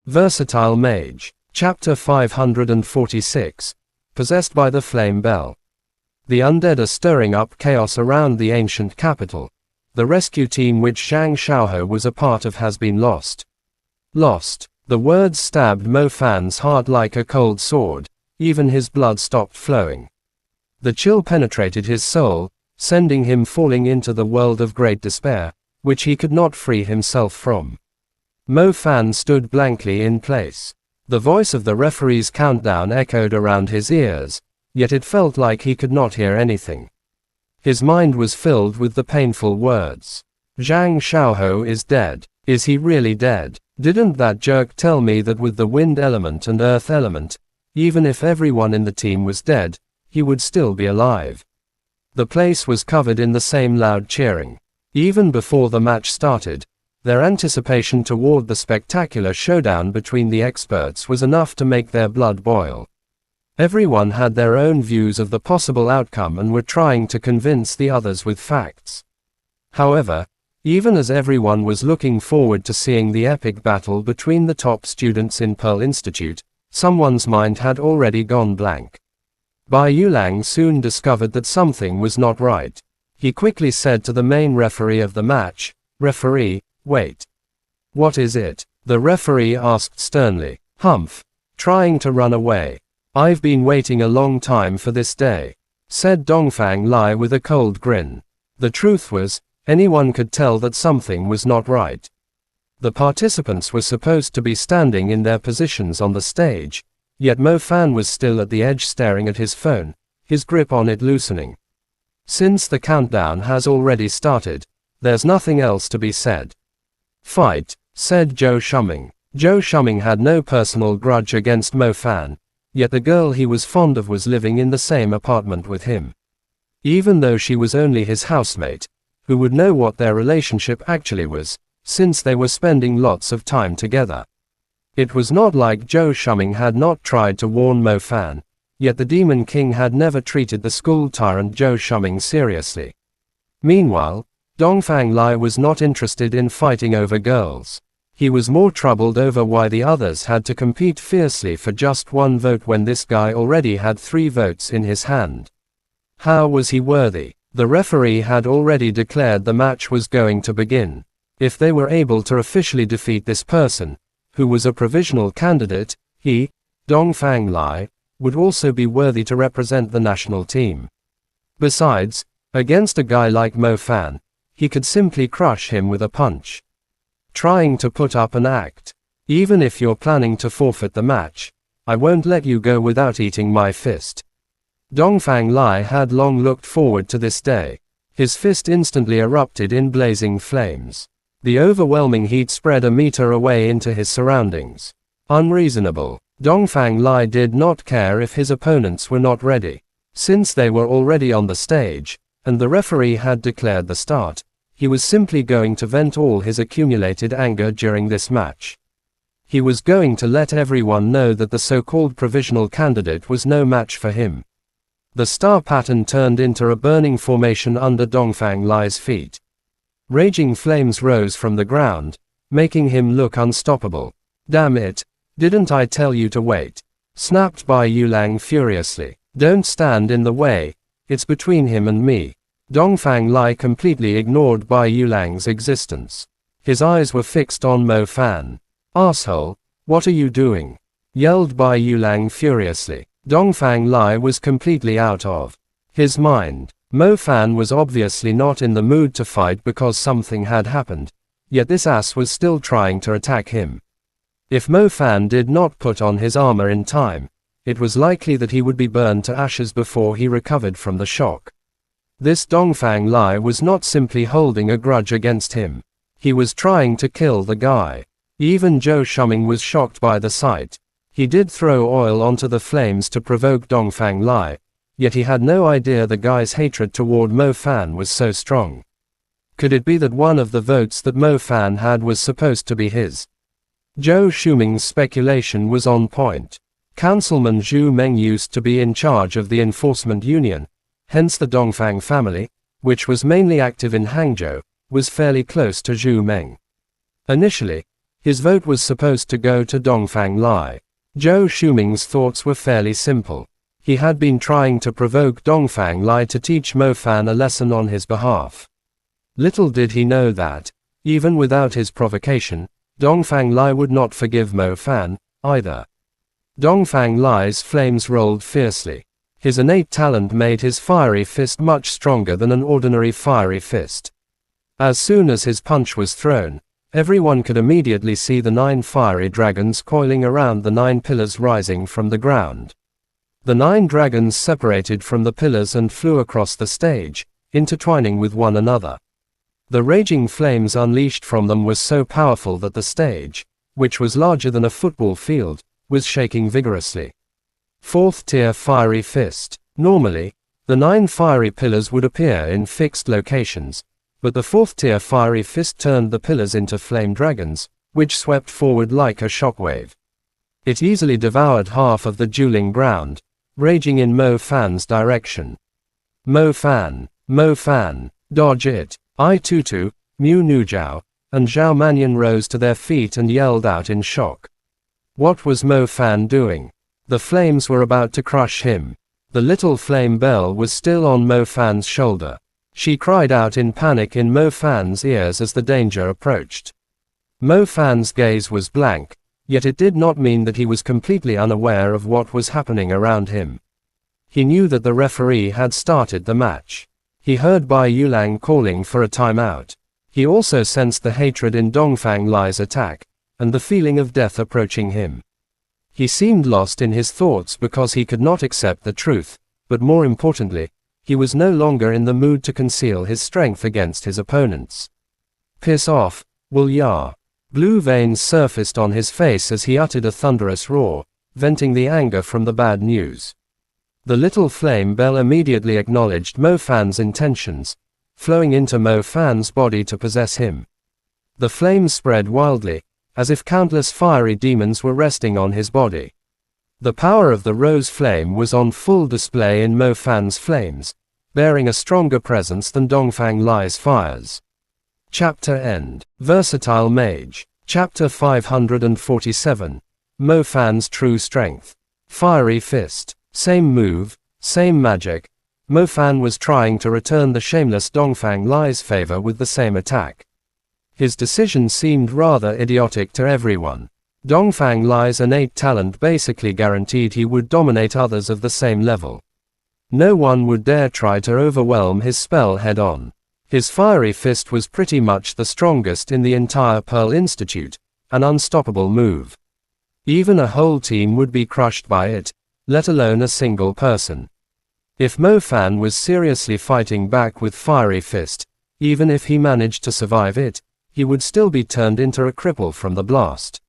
Versatile Mage. Chapter 546. Possessed by the Flame Bell. The undead are stirring up chaos around the ancient capital. The rescue team which Zhang Xiaohe was a part of has been lost. Lost. The words stabbed Mo Fan's heart like a cold sword. Even his blood stopped flowing. The chill penetrated his soul, sending him falling into the world of great despair, which he could not free himself from. Mo Fan stood blankly in place. The voice of the referee's countdown echoed around his ears, yet it felt like he could not hear anything. His mind was filled with the painful words. Zhang Xiaohe is dead. Is he really dead? Didn't that jerk tell me that with the wind element and earth element, even if everyone in the team was dead, he would still be alive? The place was covered in the same loud cheering. Even before the match started, their anticipation toward the spectacular showdown between the experts was enough to make their blood boil. Everyone had their own views of the possible outcome and were trying to convince the others with facts. However, even as everyone was looking forward to seeing the epic battle between the top students in Pearl Institute, someone's mind had already gone blank. Bai Yulang soon discovered that something was not right. He quickly said to the main referee of the match, "Referee, wait. What is it?" The referee asked sternly. "Humph. Trying to run away. I've been waiting a long time for this day," said Dongfang Lai with a cold grin. The truth was, anyone could tell that something was not right. The participants were supposed to be standing in their positions on the stage, yet Mo Fan was still at the edge staring at his phone, his grip on it loosening. Since the countdown has already started, there's nothing else to be said. "Fight," said Zhou Shuming. Zhou Shuming had no personal grudge against Mo Fan, yet the girl he was fond of was living in the same apartment with him. Even though she was only his housemate, who would know what their relationship actually was, since they were spending lots of time together. It was not like Zhou Shuming had not tried to warn Mo Fan, yet the Demon King had never treated the school tyrant Zhou Shuming seriously. Meanwhile, Dongfang Lai was not interested in fighting over girls. He was more troubled over why the others had to compete fiercely for just one vote when this guy already had 3 votes in his hand. How was he worthy? The referee had already declared the match was going to begin. If they were able to officially defeat this person, who was a provisional candidate, he, Dongfang Lai, would also be worthy to represent the national team. Besides, against a guy like Mo Fan, he could simply crush him with a punch. Trying to put up an act. Even if you're planning to forfeit the match, I won't let you go without eating my fist. Dongfang Lai had long looked forward to this day. His fist instantly erupted in blazing flames. The overwhelming heat spread a meter away into his surroundings. Unreasonable. Dongfang Lai did not care if his opponents were not ready. Since they were already on the stage, and the referee had declared the start, he was simply going to vent all his accumulated anger during this match. He was going to let everyone know that the so-called provisional candidate was no match for him. The star pattern turned into a burning formation under Dongfang Lai's feet. Raging flames rose from the ground, making him look unstoppable. "Damn it, didn't I tell you to wait?" snapped Bai Yulang furiously. "Don't stand in the way, it's between him and me." Dongfang Lai completely ignored Bai Yulang's existence. His eyes were fixed on Mo Fan. "Asshole, what are you doing?" yelled Bai Yulang furiously. Dongfang Lai was completely out of his mind. Mo Fan was obviously not in the mood to fight because something had happened, yet this ass was still trying to attack him. If Mo Fan did not put on his armor in time, it was likely that he would be burned to ashes before he recovered from the shock. This Dongfang Lai was not simply holding a grudge against him. He was trying to kill the guy. Even Zhou Shuming was shocked by the sight. He did throw oil onto the flames to provoke Dongfang Lai, yet he had no idea the guy's hatred toward Mo Fan was so strong. Could it be that one of the votes that Mo Fan had was supposed to be his? Zhou Shuming's speculation was on point. Councilman Zhu Meng used to be in charge of the enforcement union, hence the Dongfang family, which was mainly active in Hangzhou, was fairly close to Zhu Meng. Initially, His vote was supposed to go to Dongfang Lai. Zhou Shuming's thoughts were fairly simple. He had been trying to provoke Dongfang Lai to teach Mo Fan a lesson on his behalf. Little did he know that, even without his provocation, Dongfang Lai would not forgive Mo Fan, either. Dongfang Lai's flames rolled fiercely. His innate talent made his fiery fist much stronger than an ordinary fiery fist. As soon as his punch was thrown, everyone could immediately see the 9 fiery dragons coiling around the 9 pillars rising from the ground. The 9 dragons separated from the pillars and flew across the stage, intertwining with one another. The raging flames unleashed from them were so powerful that the stage, which was larger than a football field, was shaking vigorously. 4th tier fiery fist. Normally, the 9 fiery pillars would appear in fixed locations, but the 4th tier fiery fist turned the pillars into flame dragons, which swept forward like a shockwave. It easily devoured half of the dueling ground, raging in Mo Fan's direction. Mo Fan, dodge it. I Tutu, Mu Nujiao, and Zhao Manyan rose to their feet and yelled out in shock. What was Mo Fan doing? The flames were about to crush him. The little flame bell was still on Mo Fan's shoulder. She cried out in panic in Mo Fan's ears as the danger approached. Mo Fan's gaze was blank, yet it did not mean that he was completely unaware of what was happening around him. He knew that the referee had started the match. He heard Bai Yulang calling for a timeout. He also sensed the hatred in Dongfang Lai's attack, and the feeling of death approaching him. He seemed lost in his thoughts because he could not accept the truth, but more importantly, he was no longer in the mood to conceal his strength against his opponents. Piss off, Wu Ya. Blue veins surfaced on his face as he uttered a thunderous roar, venting the anger from the bad news. The little flame bell immediately acknowledged Mo Fan's intentions, flowing into Mo Fan's body to possess him. The flames spread wildly, as if countless fiery demons were resting on his body. The power of the rose flame was on full display in Mo Fan's flames, bearing a stronger presence than Dongfang Lai's fires. Chapter End. Versatile Mage. Chapter 547. Mo Fan's True Strength. Fiery Fist. Same move, same magic. Mo Fan was trying to return the shameless Dongfang Lai's favor with the same attack. His decision seemed rather idiotic to everyone. Dongfang Lai's innate talent basically guaranteed he would dominate others of the same level. No one would dare try to overwhelm his spell head-on. His fiery fist was pretty much the strongest in the entire Pearl Institute, an unstoppable move. Even a whole team would be crushed by it, let alone a single person. If Mo Fan was seriously fighting back with fiery fist, even if he managed to survive it, he would still be turned into a cripple from the blast.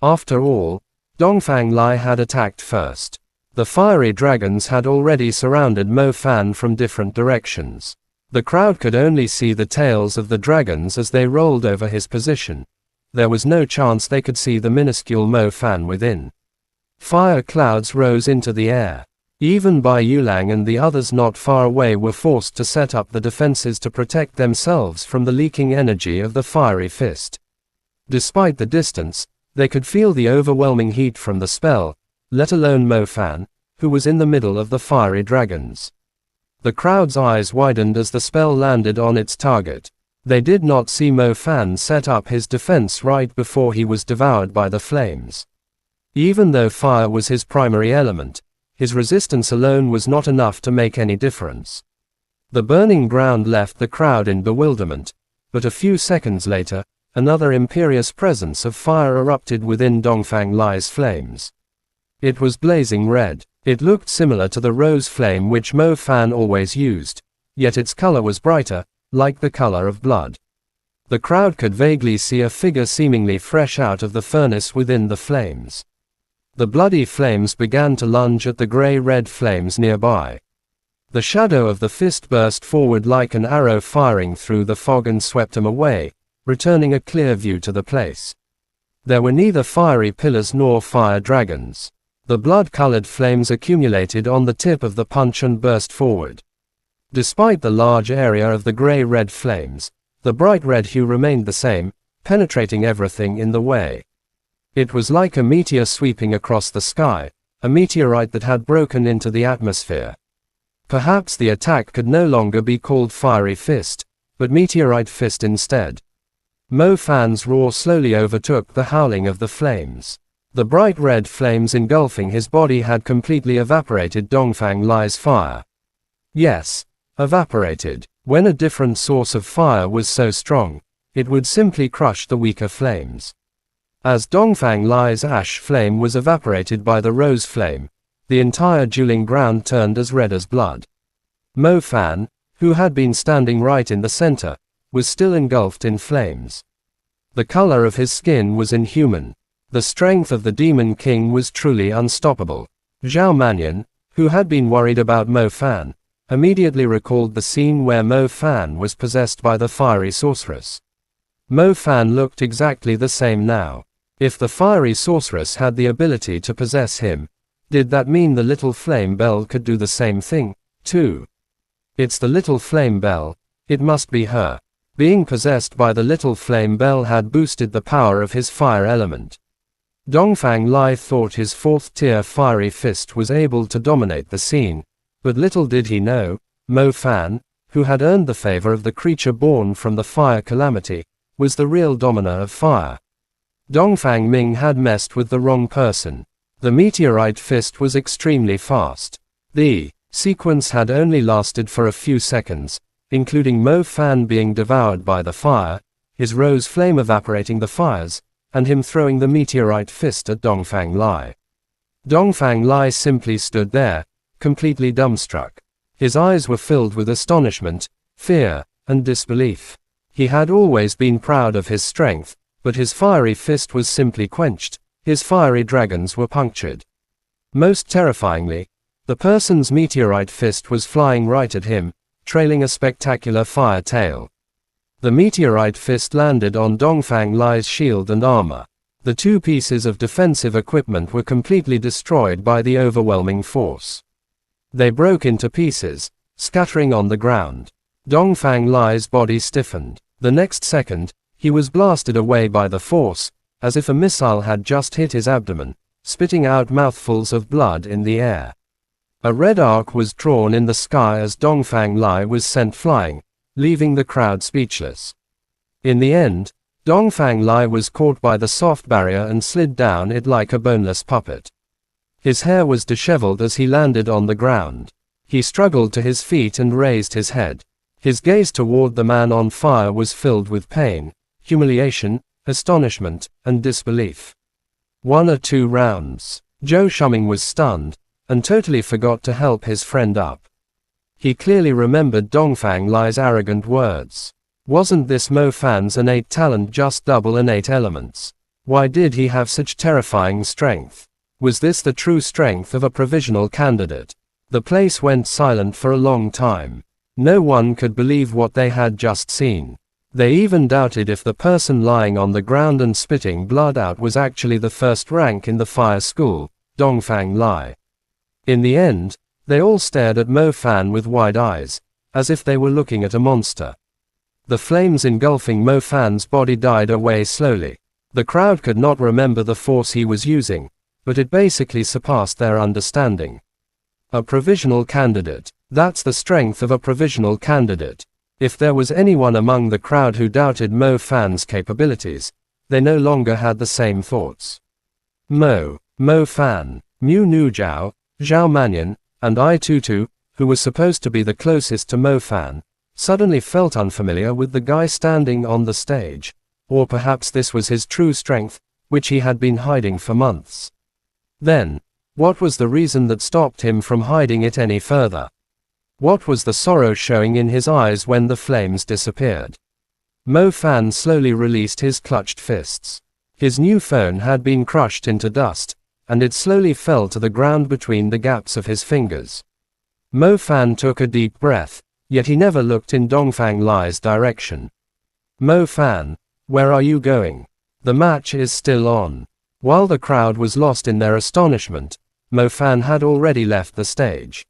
After all, Dongfang Lai had attacked first. The fiery dragons had already surrounded Mo Fan from different directions. The crowd could only see the tails of the dragons as they rolled over his position. There was no chance they could see the minuscule Mo Fan within. Fire clouds rose into the air. Even Bai Yulang and the others not far away were forced to set up the defenses to protect themselves from the leaking energy of the fiery fist. Despite the distance, they could feel the overwhelming heat from the spell, let alone Mo Fan, who was in the middle of the fiery dragons. The crowd's eyes widened as the spell landed on its target. They did not see Mo Fan set up his defense right before he was devoured by the flames. Even though fire was his primary element, his resistance alone was not enough to make any difference. The burning ground left the crowd in bewilderment, but a few seconds later, another imperious presence of fire erupted within Dongfang Lai's flames. It was blazing red. It looked similar to the rose flame which Mo Fan always used, yet its color was brighter, like the color of blood. The crowd could vaguely see a figure seemingly fresh out of the furnace within the flames. The bloody flames began to lunge at the gray-red flames nearby. The shadow of the fist burst forward like an arrow firing through the fog and swept him away, returning a clear view to the place. There were neither fiery pillars nor fire dragons. The blood-colored flames accumulated on the tip of the punch and burst forward. Despite the large area of the gray-red flames, the bright red hue remained the same, penetrating everything in the way. It was like a meteor sweeping across the sky, a meteorite that had broken into the atmosphere. Perhaps the attack could no longer be called Fiery Fist, but Meteorite Fist instead. Mo Fan's roar slowly overtook the howling of the flames. The bright red flames engulfing his body had completely evaporated Dongfang Lai's fire. Yes, evaporated. When a different source of fire was so strong, it would simply crush the weaker flames. As Dongfang Lai's ash flame was evaporated by the rose flame, the entire dueling ground turned as red as blood. Mo Fan, who had been standing right in the center, was still engulfed in flames. The color of his skin was inhuman. The strength of the Demon King was truly unstoppable. Zhao Mannion, who had been worried about Mo Fan, immediately recalled the scene where Mo Fan was possessed by the fiery sorceress. Mo Fan looked exactly the same now. If the fiery sorceress had the ability to possess him, did that mean the little flame bell could do the same thing, too? It's the little flame bell, it must be her. Being possessed by the little flame bell had boosted the power of his fire element. Dongfang Lai thought his 4th tier Fiery Fist was able to dominate the scene, but little did he know, Mo Fan, who had earned the favor of the creature born from the fire calamity, was the real dominer of fire. Dongfang Ming had messed with the wrong person. The Meteorite Fist was extremely fast. The sequence had only lasted for a few seconds, including Mo Fan being devoured by the fire, his rose flame evaporating the fires, and him throwing the Meteorite Fist at Dongfang Lai. Dongfang Lai simply stood there, completely dumbstruck. His eyes were filled with astonishment, fear, and disbelief. He had always been proud of his strength, but his fiery fist was simply quenched, his fiery dragons were punctured. Most terrifyingly, the person's meteorite fist was flying right at him, trailing a spectacular fire tail. The meteorite fist landed on Dongfang Lai's shield and armor. The 2 pieces of defensive equipment were completely destroyed by the overwhelming force. They broke into pieces, scattering on the ground. Dongfang Lai's body stiffened. The next second, he was blasted away by the force, as if a missile had just hit his abdomen, spitting out mouthfuls of blood in the air. A red arc was drawn in the sky as Dongfang Lai was sent flying, leaving the crowd speechless. In the end, Dongfang Lai was caught by the soft barrier and slid down it like a boneless puppet. His hair was disheveled as he landed on the ground. He struggled to his feet and raised his head. His gaze toward the man on fire was filled with pain, humiliation, astonishment, and disbelief. 1 or 2 rounds. Zhou Shuming was stunned, and totally forgot to help his friend up. He clearly remembered Dongfang Lai's arrogant words. Wasn't this Mo Fan's innate talent just double innate elements? Why did he have such terrifying strength? Was this the true strength of a provisional candidate? The place went silent for a long time. No one could believe what they had just seen. They even doubted if the person lying on the ground and spitting blood out was actually the first rank in the fire school, Dongfang Lai. In the end, they all stared at Mo Fan with wide eyes, as if they were looking at a monster. The flames engulfing Mo Fan's body died away slowly. The crowd could not remember the force he was using, but it basically surpassed their understanding. A provisional candidate. That's the strength of a provisional candidate. If there was anyone among the crowd who doubted Mo Fan's capabilities, they no longer had the same thoughts. Mo Fan, Mu Nu Zhao, Zhao Mannion, and I Tutu, who was supposed to be the closest to Mo Fan, suddenly felt unfamiliar with the guy standing on the stage, or perhaps this was his true strength, which he had been hiding for months. Then, what was the reason that stopped him from hiding it any further? What was the sorrow showing in his eyes when the flames disappeared? Mo Fan slowly released his clutched fists. His new phone had been crushed into dust, and it slowly fell to the ground between the gaps of his fingers. Mo Fan took a deep breath, yet he never looked in Dongfang Lai's direction. Mo Fan, where are you going? The match is still on. While the crowd was lost in their astonishment, Mo Fan had already left the stage.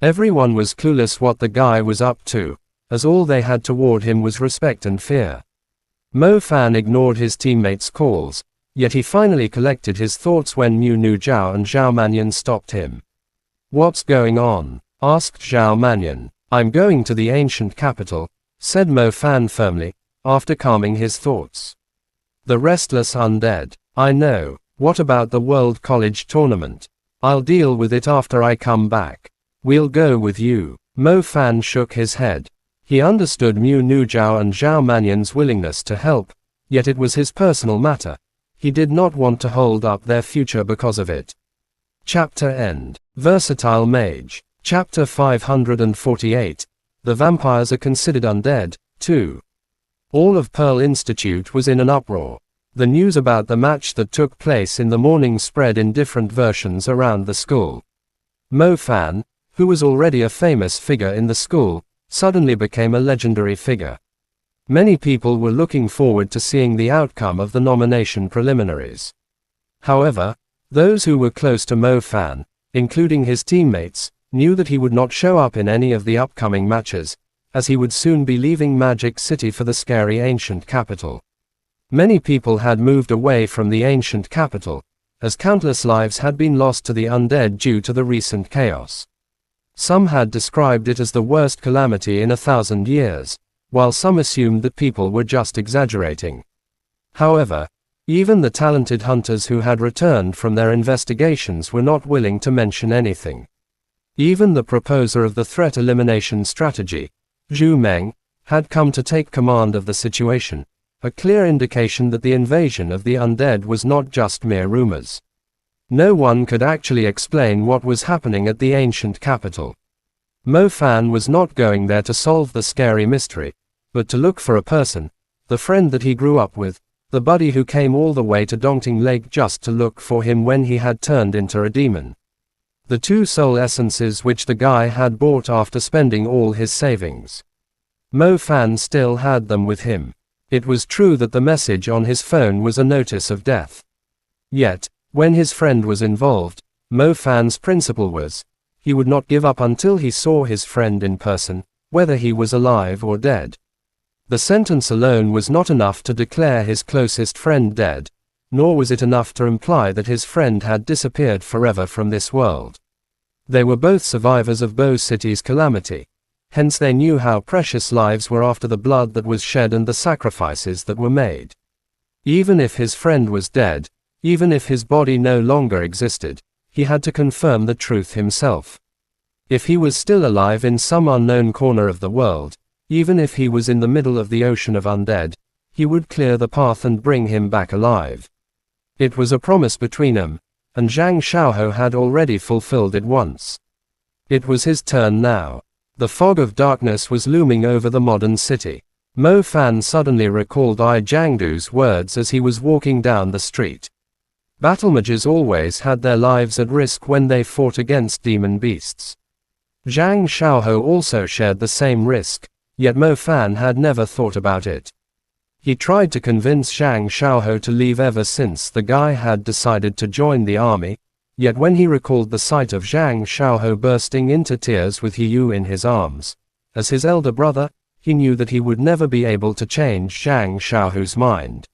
Everyone was clueless what the guy was up to, as all they had toward him was respect and fear. Mo Fan ignored his teammates' calls, yet he finally collected his thoughts when Mu Nu Zhao and Zhao Manyan stopped him. "What's going on?" asked Zhao Manyan. "I'm going to the ancient capital," said Mo Fan firmly, after calming his thoughts. "The restless undead. I know. What about the World College tournament? I'll deal with it after I come back." "We'll go with you." Mo Fan shook his head. He understood Mu Nu Zhao and Zhao Manyan's willingness to help, yet it was his personal matter. He did not want to hold up their future because of it. Chapter End. Versatile Mage. Chapter 548. The vampires are considered undead, too. All of Pearl Institute was in an uproar. The news about the match that took place in the morning spread in different versions around the school. Mo Fan, who was already a famous figure in the school, suddenly became a legendary figure. Many people were looking forward to seeing the outcome of the nomination preliminaries. However, those who were close to Mo Fan, including his teammates, knew that he would not show up in any of the upcoming matches, as he would soon be leaving Magic City for the scary ancient capital. Many people had moved away from the ancient capital, as countless lives had been lost to the undead due to the recent chaos. Some had described it as the worst calamity in 1,000 years, while some assumed that people were just exaggerating. However, even the talented hunters who had returned from their investigations were not willing to mention anything. Even the proposer of the threat elimination strategy, Zhu Meng, had come to take command of the situation, a clear indication that the invasion of the undead was not just mere rumors. No one could actually explain what was happening at the ancient capital. Mo Fan was not going there to solve the scary mystery, but to look for a person, the friend that he grew up with, the buddy who came all the way to Dongting Lake just to look for him when he had turned into a demon. The two soul essences which the guy had bought after spending all his savings. Mo Fan still had them with him. It was true that the message on his phone was a notice of death. Yet, when his friend was involved, Mo Fan's principle was, he would not give up until he saw his friend in person, whether he was alive or dead. The sentence alone was not enough to declare his closest friend dead, nor was it enough to imply that his friend had disappeared forever from this world. They were both survivors of Bo City's calamity. Hence they knew how precious lives were after the blood that was shed and the sacrifices that were made. Even if his friend was dead, even if his body no longer existed, he had to confirm the truth himself. If he was still alive in some unknown corner of the world, even if he was in the middle of the ocean of undead, he would clear the path and bring him back alive. It was a promise between them, and Zhang Xiaohou had already fulfilled it once. It was his turn now. The fog of darkness was looming over the modern city. Mo Fan suddenly recalled Ai Jiangdu's words as he was walking down the street. Battle mages always had their lives at risk when they fought against demon beasts. Zhang Xiaohou also shared the same risk, yet Mo Fan had never thought about it. He tried to convince Zhang Xiaohou to leave ever since the guy had decided to join the army, yet when he recalled the sight of Zhang Xiaohou bursting into tears with Hiyu in his arms, as his elder brother, he knew that he would never be able to change Zhang Xiaohou's mind.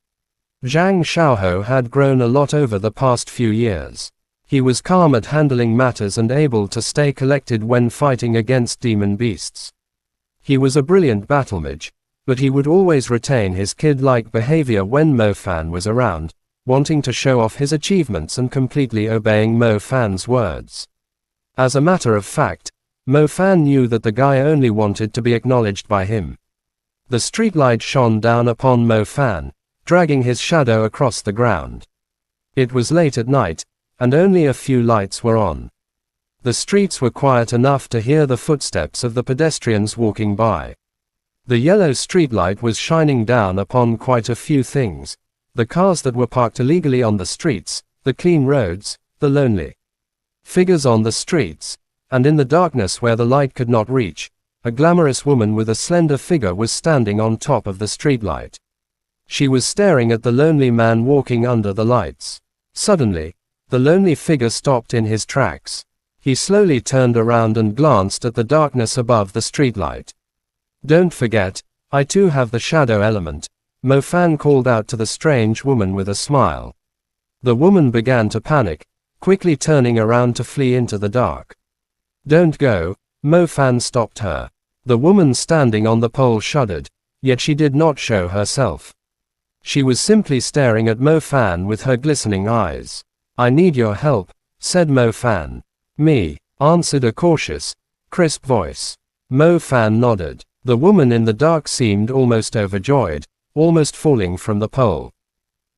Zhang Xiaohou had grown a lot over the past few years. He was calm at handling matters and able to stay collected when fighting against demon beasts. He was a brilliant battle mage, but he would always retain his kid-like behavior when Mo Fan was around, wanting to show off his achievements and completely obeying Mo Fan's words. As a matter of fact, Mo Fan knew that the guy only wanted to be acknowledged by him. The streetlight shone down upon Mo Fan, dragging his shadow across the ground. It was late at night, and only a few lights were on. The streets were quiet enough to hear the footsteps of the pedestrians walking by. The yellow streetlight was shining down upon quite a few things: the cars that were parked illegally on the streets, the clean roads, the lonely figures on the streets, and in the darkness where the light could not reach, a glamorous woman with a slender figure was standing on top of the streetlight. She was staring at the lonely man walking under the lights. Suddenly, the lonely figure stopped in his tracks. He slowly turned around and glanced at the darkness above the streetlight. "Don't forget, I too have the shadow element," Mo Fan called out to the strange woman with a smile. The woman began to panic, quickly turning around to flee into the dark. Don't go, Mo Fan stopped her. The woman standing on the pole shuddered, yet she did not show herself. She was simply staring at Mo Fan with her glistening eyes. I need your help, said Mo Fan. Me, answered a cautious, crisp voice. Mo Fan nodded. The woman in the dark seemed almost overjoyed, almost falling from the pole.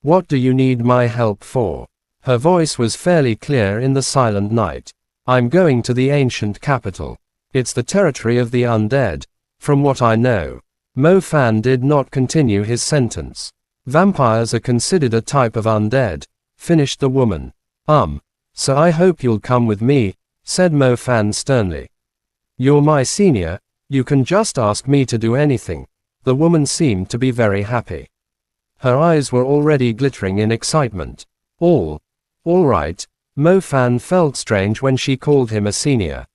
What do you need my help for? Her voice was fairly clear in the silent night. I'm going to the ancient capital. It's the territory of the undead, from what I know. Mo Fan did not continue his sentence. Vampires are considered a type of undead, finished the woman. So I hope you'll come with me, said Mo Fan sternly. You're my senior, you can just ask me to do anything. The woman seemed to be very happy. Her eyes were already glittering in excitement. All right, Mo Fan felt strange when she called him a senior.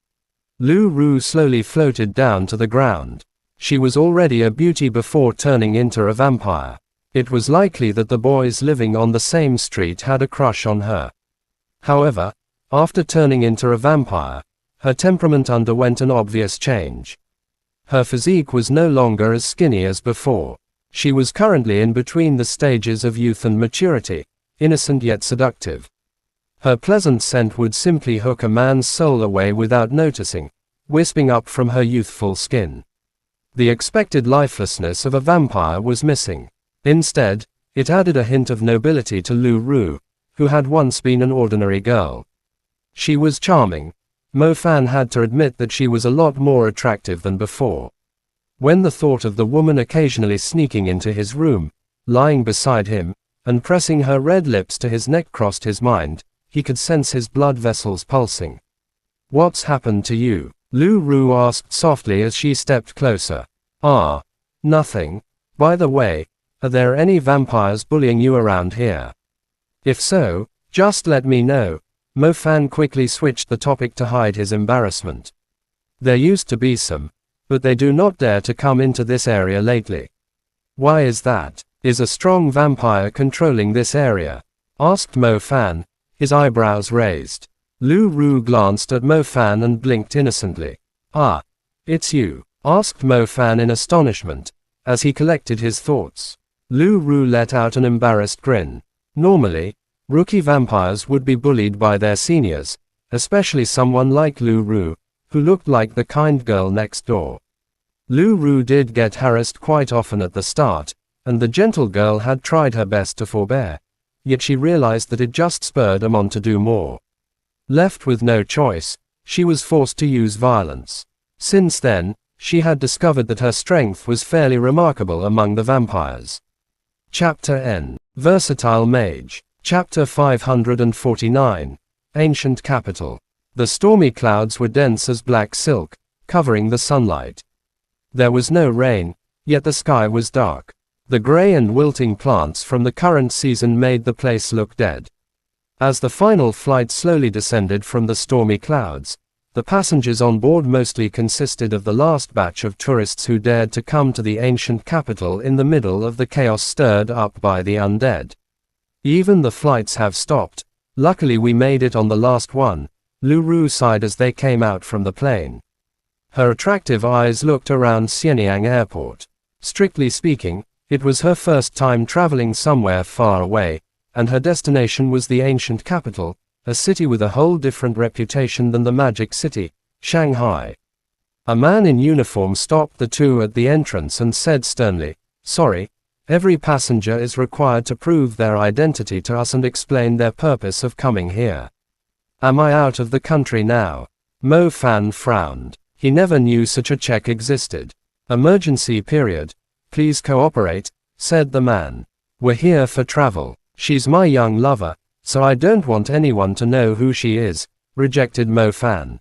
Lu Ru slowly floated down to the ground. She was already a beauty before turning into a vampire. It was likely that the boys living on the same street had a crush on her. However, after turning into a vampire, her temperament underwent an obvious change. Her physique was no longer as skinny as before. She was currently in between the stages of youth and maturity, innocent yet seductive. Her pleasant scent would simply hook a man's soul away without noticing, wisping up from her youthful skin. The expected lifelessness of a vampire was missing. Instead, it added a hint of nobility to Lu Ru, who had once been an ordinary girl. She was charming. Mo Fan had to admit that she was a lot more attractive than before. When the thought of the woman occasionally sneaking into his room, lying beside him, and pressing her red lips to his neck crossed his mind, he could sense his blood vessels pulsing. What's happened to you? Lu Ru asked softly as she stepped closer. Nothing. By the way, are there any vampires bullying you around here? If so, just let me know. Mo Fan quickly switched the topic to hide his embarrassment. There used to be some, but they do not dare to come into this area lately. Why is that? Is a strong vampire controlling this area? Asked Mo Fan, his eyebrows raised. Lu Ru glanced at Mo Fan and blinked innocently. It's you? Asked Mo Fan in astonishment, as he collected his thoughts. Lu Ru let out an embarrassed grin. Normally, rookie vampires would be bullied by their seniors, especially someone like Lu Ru, who looked like the kind girl next door. Lu Ru did get harassed quite often at the start, and the gentle girl had tried her best to forbear, yet she realized that it just spurred him on to do more. Left with no choice, she was forced to use violence. Since then, she had discovered that her strength was fairly remarkable among the vampires. Chapter N. Versatile Mage. Chapter 549. Ancient Capital. The stormy clouds were dense as black silk, covering the sunlight. There was no rain, yet the sky was dark. The gray and wilting plants from the current season made the place look dead. As the final flight slowly descended from the stormy clouds, the passengers on board mostly consisted of the last batch of tourists who dared to come to the ancient capital in the middle of the chaos stirred up by the undead. Even the flights have stopped. Luckily we made it on the last one, Lu Ru sighed as they came out from the plane. Her attractive eyes looked around Xianyang Airport. Strictly speaking, it was her first time traveling somewhere far away, and her destination was the ancient capital, a city with a whole different reputation than the Magic City, Shanghai. A man in uniform stopped the two at the entrance and said sternly, "Sorry, every passenger is required to prove their identity to us and explain their purpose of coming here." Am I out of the country now? Mo Fan frowned. He never knew such a check existed. Emergency period. Please cooperate, said the man. We're here for travel. She's my young lover, so I don't want anyone to know who she is, rejected Mo Fan.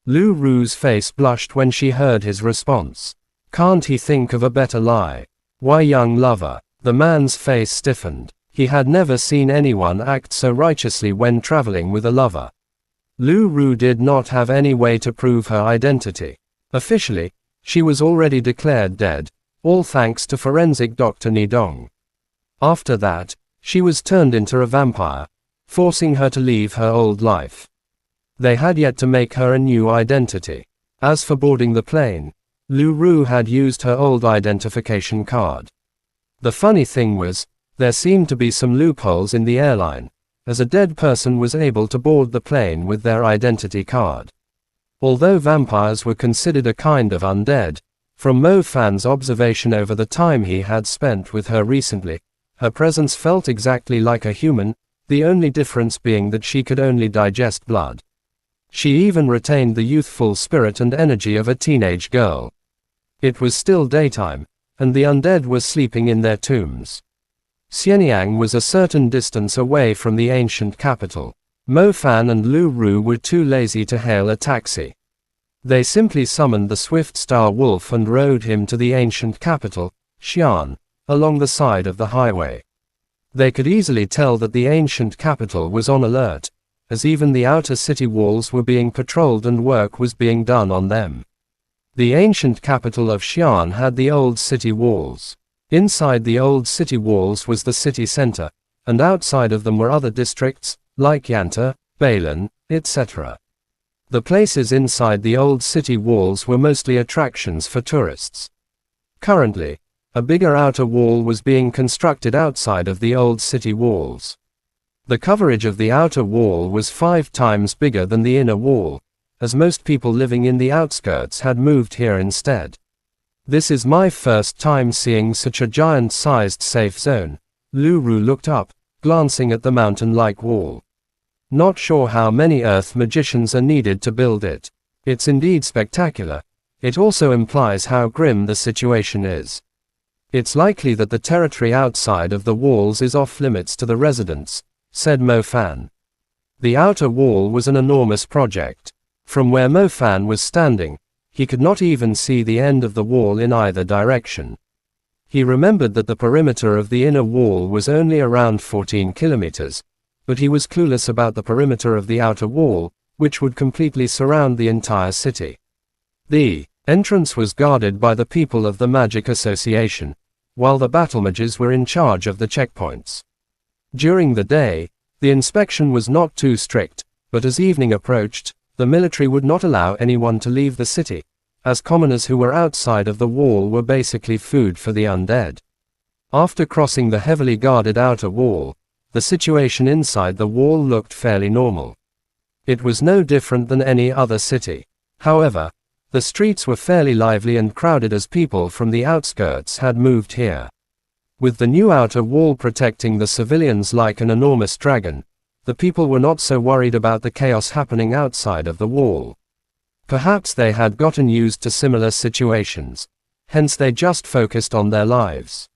Lu Ru's face blushed when she heard his response. Can't he think of a better lie? Why young lover? The man's face stiffened. He had never seen anyone act so righteously when traveling with a lover. Lu Ru did not have any way to prove her identity. Officially, she was already declared dead, all thanks to forensic Dr. Nidong. After that, she was turned into a vampire, forcing her to leave her old life. They had yet to make her a new identity. As for boarding the plane, Lu Ru had used her old identification card. The funny thing was, there seemed to be some loopholes in the airline, as a dead person was able to board the plane with their identity card. Although vampires were considered a kind of undead, from Mo Fan's observation over the time he had spent with her recently, her presence felt exactly like a human, the only difference being that she could only digest blood. She even retained the youthful spirit and energy of a teenage girl. It was still daytime, and the undead were sleeping in their tombs. Xianyang was a certain distance away from the ancient capital. Mo Fan and Lu Ru were too lazy to hail a taxi. They simply summoned the swift star wolf and rode him to the ancient capital, Xi'an, along the side of the highway. They could easily tell that the ancient capital was on alert, as even the outer city walls were being patrolled and work was being done on them. The ancient capital of Xi'an had the old city walls. Inside the old city walls was the city center, and outside of them were other districts, like Yanta, Balan, etc. The places inside the old city walls were mostly attractions for tourists. Currently, a bigger outer wall was being constructed outside of the old city walls. The coverage of the outer wall was 5 times bigger than the inner wall, as most people living in the outskirts had moved here instead. This is my first time seeing such a giant-sized safe zone. Lu Ru looked up, glancing at the mountain-like wall. Not sure how many earth magicians are needed to build it. It's indeed spectacular. It also implies how grim the situation is. It's likely that the territory outside of the walls is off-limits to the residents, said Mo Fan. The outer wall was an enormous project. From where Mo Fan was standing, he could not even see the end of the wall in either direction. He remembered that the perimeter of the inner wall was only around 14 kilometers, but he was clueless about the perimeter of the outer wall, which would completely surround the entire city. The entrance was guarded by the people of the Magic Association, while the battle mages were in charge of the checkpoints. During the day, the inspection was not too strict, but as evening approached, the military would not allow anyone to leave the city, as commoners who were outside of the wall were basically food for the undead. After crossing the heavily guarded outer wall, the situation inside the wall looked fairly normal. It was no different than any other city. However, the streets were fairly lively and crowded as people from the outskirts had moved here. With the new outer wall protecting the civilians like an enormous dragon, the people were not so worried about the chaos happening outside of the wall. Perhaps they had gotten used to similar situations, hence they just focused on their lives.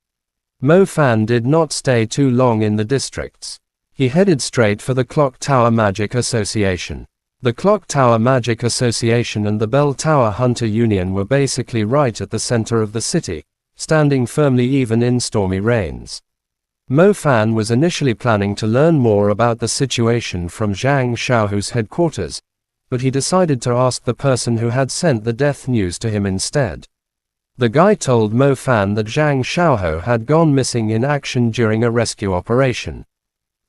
Mo Fan did not stay too long in the districts. He headed straight for the Clock Tower Magic Association. The Clock Tower Magic Association and the Bell Tower Hunter Union were basically right at the center of the city, standing firmly even in stormy rains. Mo Fan was initially planning to learn more about the situation from Zhang Xiaohu's headquarters, but he decided to ask the person who had sent the death news to him instead. The guy told Mo Fan that Zhang Xiaohu had gone missing in action during a rescue operation.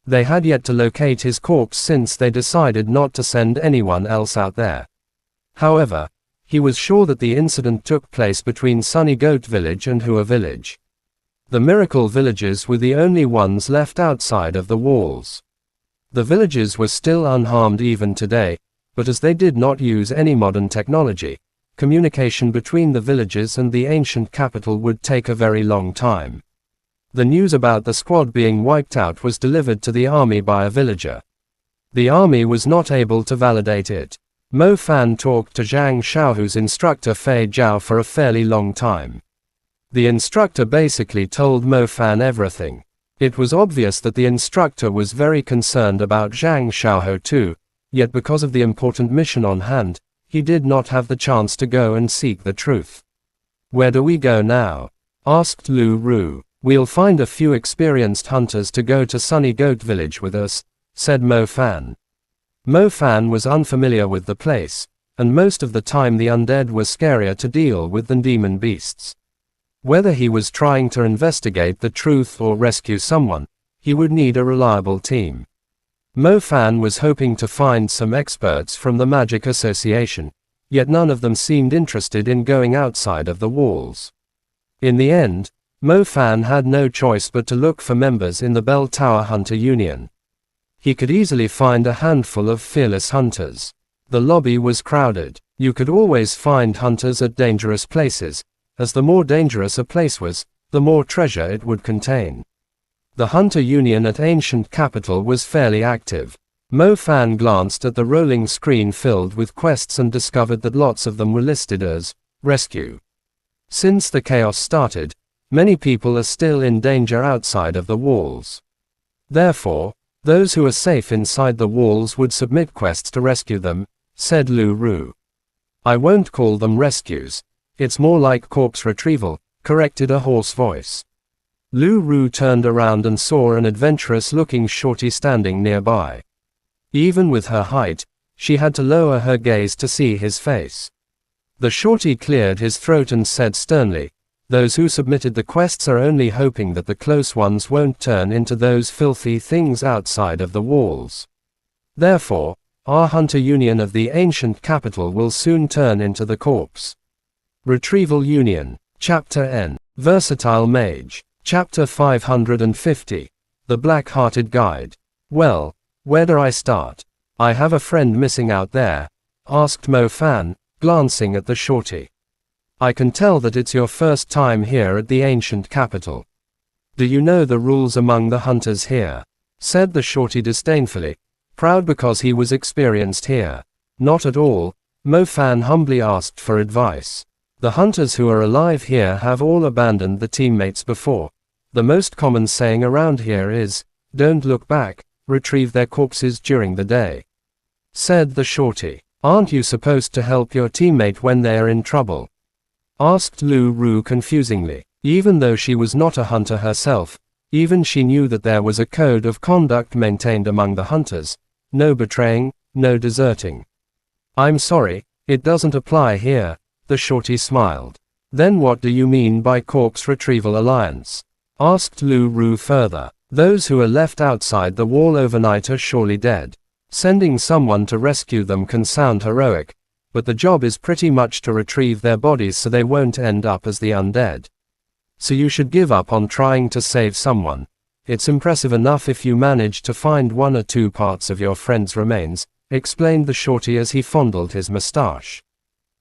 They had yet to locate his corpse since they decided not to send anyone else out there. However, he was sure that the incident took place between Sunny Goat Village and Hua Village. The miracle villages were the only ones left outside of the walls. The villages were still unharmed even today, but as they did not use any modern technology, communication between the villages and the ancient capital would take a very long time. The news about the squad being wiped out was delivered to the army by a villager. The army was not able to validate it. Mo Fan talked to Zhang Xiaohu's instructor Fei Zhao for a fairly long time. The instructor basically told Mo Fan everything. It was obvious that the instructor was very concerned about Zhang Xiaohu too, yet because of the important mission on hand, he did not have the chance to go and seek the truth. "Where do we go now?" asked Lu Ru. "We'll find a few experienced hunters to go to Sunny Goat Village with us," said Mo Fan. Mo Fan was unfamiliar with the place, and most of the time the undead were scarier to deal with than demon beasts. Whether he was trying to investigate the truth or rescue someone, he would need a reliable team. Mo Fan was hoping to find some experts from the Magic Association, yet none of them seemed interested in going outside of the walls. In the end, Mo Fan had no choice but to look for members in the Bell Tower Hunter Union. He could easily find a handful of fearless hunters. The lobby was crowded. You could always find hunters at dangerous places, as the more dangerous a place was, the more treasure it would contain. The Hunter Union at Ancient Capital was fairly active. Mo Fan glanced at the rolling screen filled with quests and discovered that lots of them were listed as rescue. Since the chaos started, many people are still in danger outside of the walls. Therefore, those who are safe inside the walls would submit quests to rescue them, said Lu Ru. I won't call them rescues. It's more like corpse retrieval, corrected a hoarse voice. Lu Ru turned around and saw an adventurous-looking shorty standing nearby. Even with her height, she had to lower her gaze to see his face. The shorty cleared his throat and said sternly, "Those who submitted the quests are only hoping that the close ones won't turn into those filthy things outside of the walls. Therefore, our Hunter Union of the Ancient Capital will soon turn into the corpse." Retrieval Union. Chapter N. Versatile Mage. Chapter 550. The Black-Hearted Guide. Well, where do I start? I have a friend missing out there, asked Mo Fan, glancing at the shorty. I can tell that it's your first time here at the Ancient Capital. Do you know the rules among the hunters here? Said the shorty disdainfully, proud because he was experienced here. Not at all, Mo Fan humbly asked for advice. The hunters who are alive here have all abandoned the teammates before. The most common saying around here is, "Don't look back, retrieve their corpses during the day." Said the shorty. Aren't you supposed to help your teammate when they are in trouble? Asked Lu Ru confusingly. Even though she was not a hunter herself, even she knew that there was a code of conduct maintained among the hunters. No betraying, no deserting. I'm sorry, it doesn't apply here, the shorty smiled. Then what do you mean by Corpse Retrieval Alliance? Asked Lu Ru further. Those who are left outside the wall overnight are surely dead. Sending someone to rescue them can sound heroic, but the job is pretty much to retrieve their bodies so they won't end up as the undead. So you should give up on trying to save someone. It's impressive enough if you manage to find 1 or 2 parts of your friend's remains, explained the shorty as he fondled his mustache.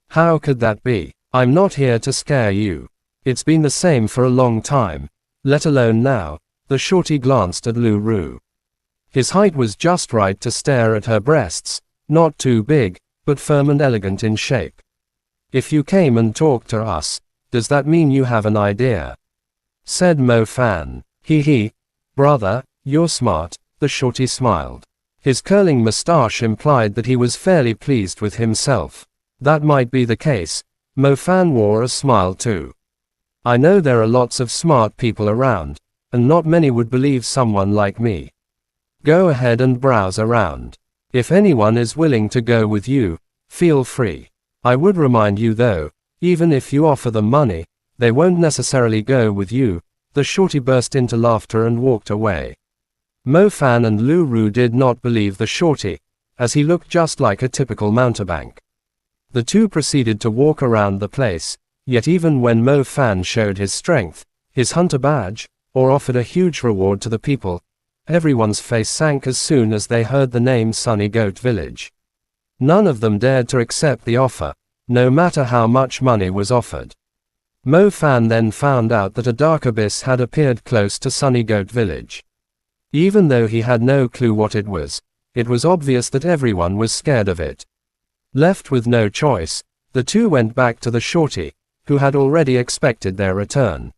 How could that be? I'm not here to scare you. It's been the same for a long time, let alone now. The shorty glanced at Lu Ru. His height was just right to stare at her breasts, not too big, but firm and elegant in shape. If you came and talked to us, does that mean you have an idea? Said Mo Fan. Hee, brother, you're smart, the shorty smiled. His curling mustache implied that he was fairly pleased with himself. That might be the case. Mo Fan wore a smile too. I know there are lots of smart people around, and not many would believe someone like me. Go ahead and browse around. If anyone is willing to go with you, feel free. I would remind you though, even if you offer them money, they won't necessarily go with you. The shorty burst into laughter and walked away. Mo Fan and Lu Ru did not believe the shorty, as he looked just like a typical mountebank. The two proceeded to walk around the place, yet even when Mo Fan showed his strength, his hunter badge, or offered a huge reward to the people, everyone's face sank as soon as they heard the name Sunny Goat Village. None of them dared to accept the offer, no matter how much money was offered. Mo Fan then found out that a dark abyss had appeared close to Sunny Goat Village. Even though he had no clue what it was obvious that everyone was scared of it. Left with no choice, the two went back to the shorty, who had already expected their return.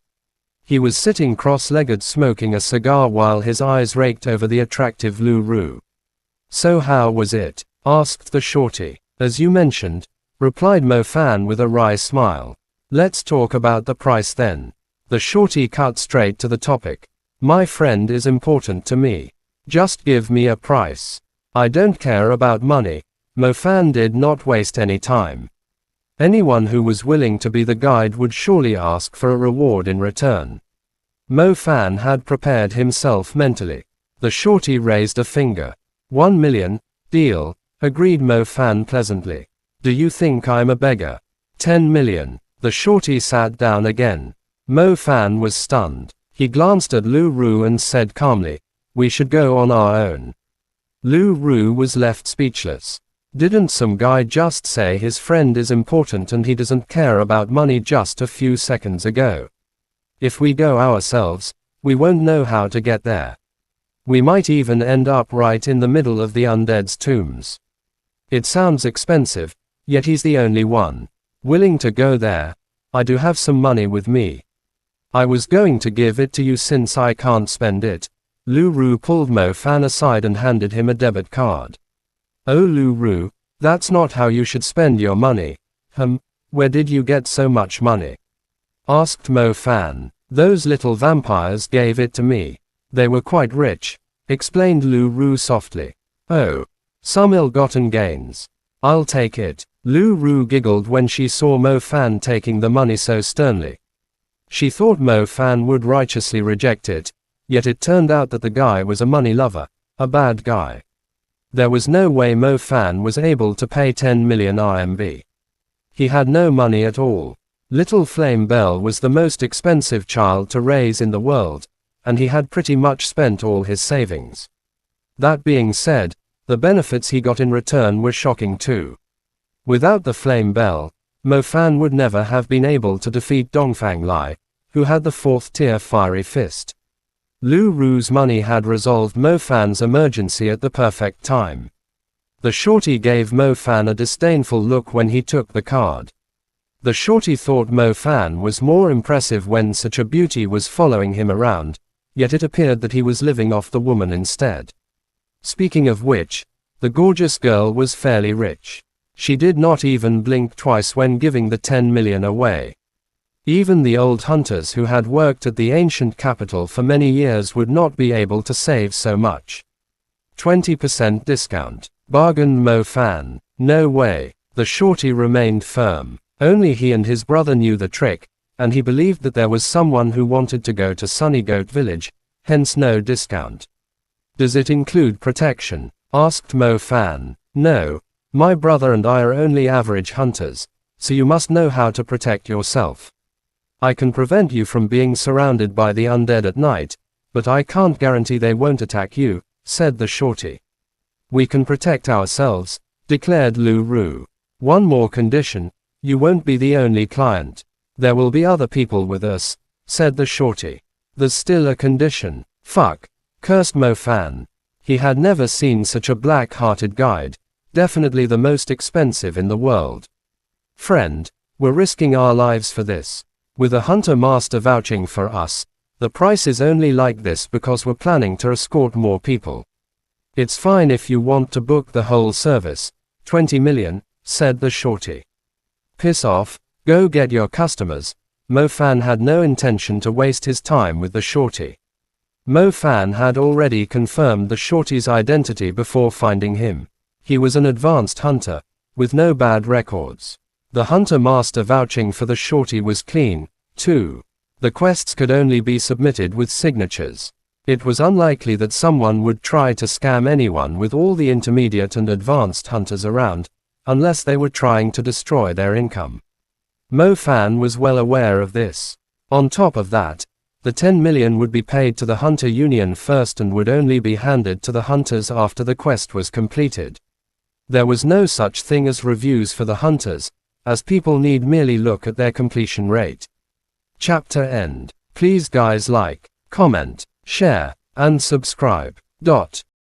He was sitting cross-legged smoking a cigar while his eyes raked over the attractive Lu Ru. So how was it? Asked the shorty. As you mentioned, replied Mo Fan with a wry smile. Let's talk about the price then. The shorty cut straight to the topic. My friend is important to me. Just give me a price. I don't care about money. Mo Fan did not waste any time. Anyone who was willing to be the guide would surely ask for a reward in return. Mo Fan had prepared himself mentally. The shorty raised a finger. 1 million, deal, agreed Mo Fan pleasantly. Do you think I'm a beggar? 10 million. The shorty sat down again. Mo Fan was stunned. He glanced at Lu Ru and said calmly, we should go on our own. Lu Ru was left speechless. Didn't some guy just say his friend is important and he doesn't care about money just a few seconds ago? If we go ourselves, we won't know how to get there. We might even end up right in the middle of the undead's tombs. It sounds expensive, yet he's the only one willing to go there. I do have some money with me. I was going to give it to you since I can't spend it. Lu Ru pulled Mo Fan aside and handed him a debit card. Oh Lu Ru, that's not how you should spend your money. Where did you get so much money? Asked Mo Fan. Those little vampires gave it to me. They were quite rich, explained Lu Ru softly. Oh, some ill-gotten gains. I'll take it. Lu Ru giggled when she saw Mo Fan taking the money so sternly. She thought Mo Fan would righteously reject it, yet it turned out that the guy was a money lover, a bad guy. There was no way Mo Fan was able to pay 10 million RMB. He had no money at all. Little Flame Bell was the most expensive child to raise in the world, and he had pretty much spent all his savings. That being said, the benefits he got in return were shocking too. Without the Flame Bell, Mo Fan would never have been able to defeat Dongfang Lai, who had the 4th tier Fiery Fist. Lu Ru's money had resolved Mo Fan's emergency at the perfect time. The shorty gave Mo Fan a disdainful look when he took the card. The shorty thought Mo Fan was more impressive when such a beauty was following him around, yet it appeared that he was living off the woman instead. Speaking of which, the gorgeous girl was fairly rich. She did not even blink twice when giving the 10 million away. Even the old hunters who had worked at the ancient capital for many years would not be able to save so much. 20% discount. Bargained Mo Fan. No way. The shorty remained firm. Only he and his brother knew the trick, and he believed that there was someone who wanted to go to Sunny Goat Village, hence no discount. Does it include protection? Asked Mo Fan. No. My brother and I are only average hunters, so you must know how to protect yourself. I can prevent you from being surrounded by the undead at night, but I can't guarantee they won't attack you, said the shorty. We can protect ourselves, declared Lu Ru. One more condition, you won't be the only client. There will be other people with us, said the shorty. There's still a condition. Fuck, cursed Mo Fan. He had never seen such a black-hearted guide, definitely the most expensive in the world. Friend, we're risking our lives for this. With a hunter master vouching for us, the price is only like this because we're planning to escort more people. It's fine if you want to book the whole service. 20 million, said the shorty. Piss off, go get your customers. Mo Fan had no intention to waste his time with the shorty. Mo Fan had already confirmed the shorty's identity before finding him. He was an advanced hunter, with no bad records. The hunter master vouching for the shorty was clean, too. The quests could only be submitted with signatures. It was unlikely that someone would try to scam anyone with all the intermediate and advanced hunters around, unless they were trying to destroy their income. Mo Fan was well aware of this. On top of that, the 10 million would be paid to the Hunter Union first and would only be handed to the hunters after the quest was completed. There was no such thing as reviews for the hunters, as people need merely look at their completion rate. Chapter end. Please guys like, comment, share, and subscribe.